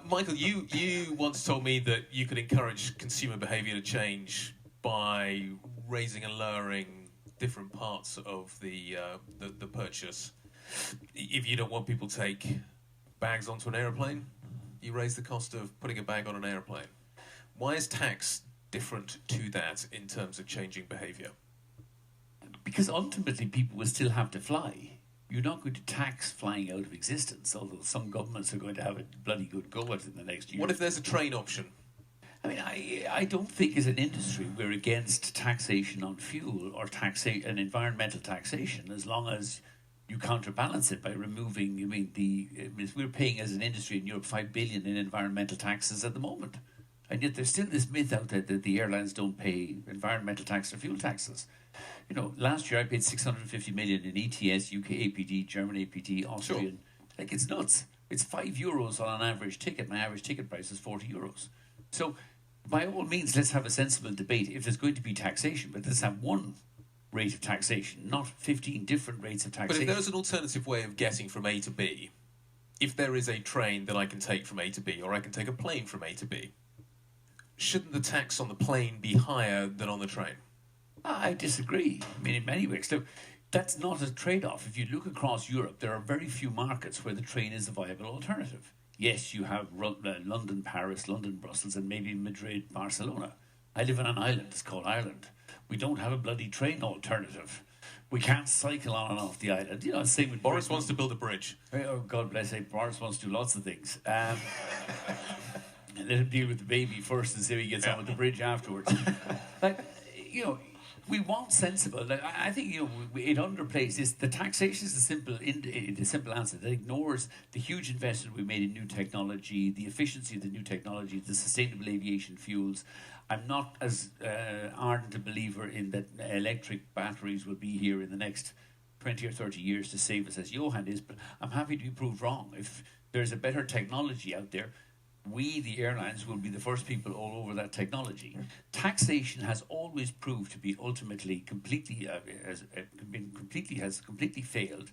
Michael, you once told me that you could encourage consumer behaviour to change by raising and lowering different parts of the purchase. If you don't want people to take bags onto an aeroplane, you raise the cost of putting a bag on an aeroplane. Why is tax different to that in terms of changing behaviour? Because ultimately people will still have to fly. You're not going to tax flying out of existence, although some governments are going to have a bloody good go at it in the next year. What if there's a train option? I mean, I don't think as an industry we're against taxation on fuel or and environmental taxation, as long as you counterbalance it by removing. We're paying as an industry in Europe $5 billion in environmental taxes at the moment, and yet there's still this myth out there that the airlines don't pay environmental tax or fuel taxes. You know, last year I paid 650 million in ETS, UK APD, German APD, Austrian. Sure. Like, it's nuts. It's €5 on an average ticket. My average ticket price is €40. So, by all means, let's have a sensible debate if there's going to be taxation, but let's have one rate of taxation, not 15 different rates of taxation. But if there's an alternative way of getting from A to B, if there is a train that I can take from A to B, or I can take a plane from A to B, shouldn't the tax on the plane be higher than on the train? I disagree. I mean, in many ways. So that's not a trade-off. If you look across Europe, there are very few markets where the train is a viable alternative. Yes, you have London, Paris, London, Brussels, and maybe Madrid, Barcelona. I live on an island. It's called Ireland. We don't have a bloody train alternative. We can't cycle on and off the island. You know, same with Boris wants to build a bridge. Oh, God bless him. Boris wants to do lots of things. Let him deal with the baby first and see if he gets on with the bridge afterwards. Like, you know, we want sensible. Like, I think, you know, it underplays this. The taxation is the simple answer that ignores the huge investment we made in new technology, the efficiency of the new technology, the sustainable aviation fuels. I'm not as ardent a believer in that electric batteries will be here in the next 20 or 30 years to save us as Eoghan is, but I'm happy to be proved wrong. If there's a better technology out there, we, the airlines, will be the first people all over that technology. Taxation has always proved to be ultimately has completely failed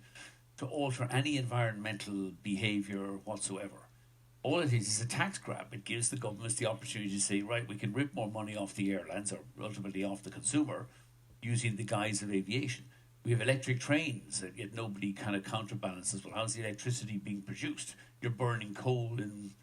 to alter any environmental behaviour whatsoever. All it is a tax grab. It gives the governments the opportunity to say, right, we can rip more money off the airlines, or ultimately off the consumer, using the guise of aviation. We have electric trains, and yet nobody kind of counterbalances. Well, how's the electricity being produced? You're burning coal in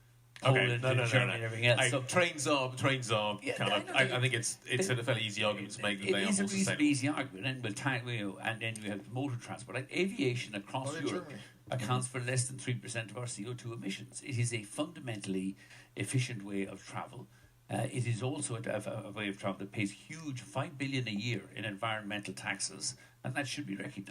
Germany and everything else. Trains are I think it's a fairly easy argument to make that they are more sustainable. It is a reasonably easy argument, and and then you have motor transport. Like aviation across Europe accounts for less than 3% of our CO2 emissions. It is a fundamentally efficient way of travel. It is also a way of travel that pays huge $5 billion a year in environmental taxes, and that should be recognised.